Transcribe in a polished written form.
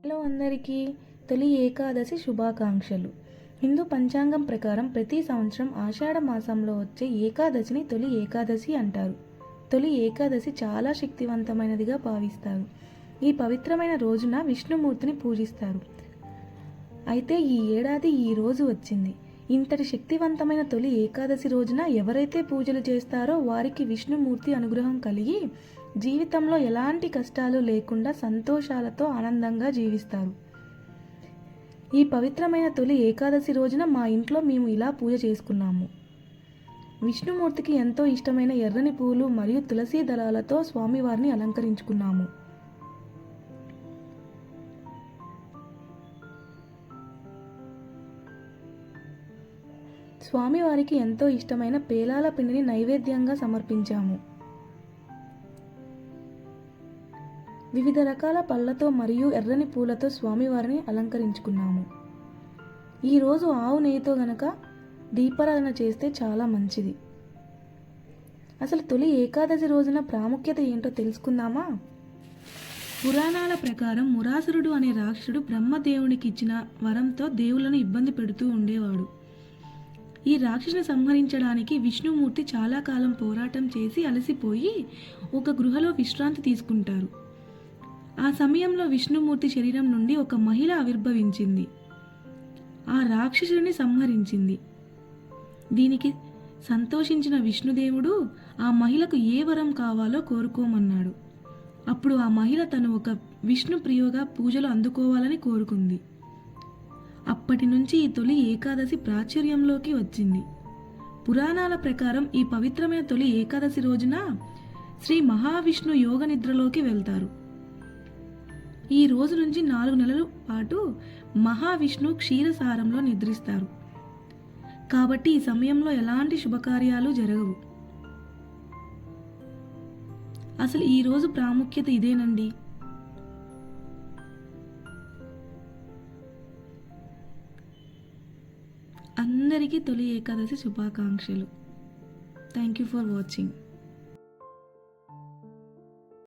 Hello అందరికీ తొలి ఏకాదశి శుభాకాంక్షలు. హిందూ పంచాంగం ప్రకారం ప్రతి సంవత్సరం ఆషాఢ మాసంలో వచ్చే ఏకాదశిని తొలి ఏకాదశి అంటారు. తొలి ఏకాదశి చాలా శక్తివంతమైనదిగా భావిస్తారు. ఈ పవిత్రమైన రోజున విష్ణుమూర్తిని పూజిస్తారు. అయితే ఈ ఏడాది ఈ రోజు వచ్చింది. ఇంతటి శక్తివంతమైన తొలి ఏకాదశి రోజున ఎవరైతే పూజలు చేస్తారో వారికి విష్ణుమూర్తి అనుగ్రహం కలిగి జీవితంలో ఎలాంటి కష్టాలు లేకుండా సంతోషాలతో ఆనందంగా జీవిస్తారు. ఈ పవిత్రమైన తొలి ఏకాదశి రోజున మా ఇంట్లో మేము ఇలా పూజ చేసుకున్నాము. విష్ణుమూర్తికి ఎంతో ఇష్టమైన ఎర్రని పూలు మరియు తులసి దళాలతో స్వామివారిని అలంకరించుకున్నాము. స్వామివారికి ఎంతో ఇష్టమైన పేలాల పిండిని నైవేద్యంగా సమర్పించాము. వివిధ రకాల పళ్ళతో మరియు ఎర్రని పూలతో స్వామివారిని అలంకరించుకున్నాము. ఈరోజు ఆవు నెయ్యితో గనక దీపారాధన చేస్తే చాలా మంచిది. అసలు తొలి ఏకాదశి రోజున ప్రాముఖ్యత ఏంటో తెలుసుకుందామా? పురాణాల ప్రకారం మురాసురుడు అనే రాక్షసుడు బ్రహ్మదేవునికి ఇచ్చిన వరంతో దేవులను ఇబ్బంది పెడుతూ ఉండేవాడు. ఈ రాక్షసుని సంహరించడానికి విష్ణుమూర్తి చాలా కాలం పోరాటం చేసి అలసిపోయి ఒక గృహలో విశ్రాంతి తీసుకుంటారు. ఆ సమయంలో విష్ణుమూర్తి శరీరం నుండి ఒక మహిళ ఆవిర్భవించింది. ఆ రాక్షసుని సంహరించింది. దీనికి సంతోషించిన విష్ణుదేవుడు ఆ మహిళకు ఏ వరం కావాలో కోరుకోమన్నాడు. అప్పుడు ఆ మహిళ తను ఒక విష్ణు ప్రియుగా పూజలు అందుకోవాలని కోరుకుంది. అప్పటి నుంచి ఈ తొలి ఏకాదశి ప్రాచుర్యంలోకి వచ్చింది. పురాణాల ప్రకారం ఈ పవిత్రమైన తొలి ఏకాదశి రోజున శ్రీ మహావిష్ణు యోగ నిద్రలోకి వెళ్తారు. ఈ రోజు నుంచి 4 నెలల పాటు మహావిష్ణు క్షీరసారంలో నిద్రిస్తారు. కాబట్టి ఈ సమయంలో ఎలాంటి శుభకార్యాలు జరగవు. అసలు ఈ రోజు ప్రాముఖ్యత ఇదేనండి. అందరికీ తొలి ఏకాదశి శుభాకాంక్షలు. Thank you for watching.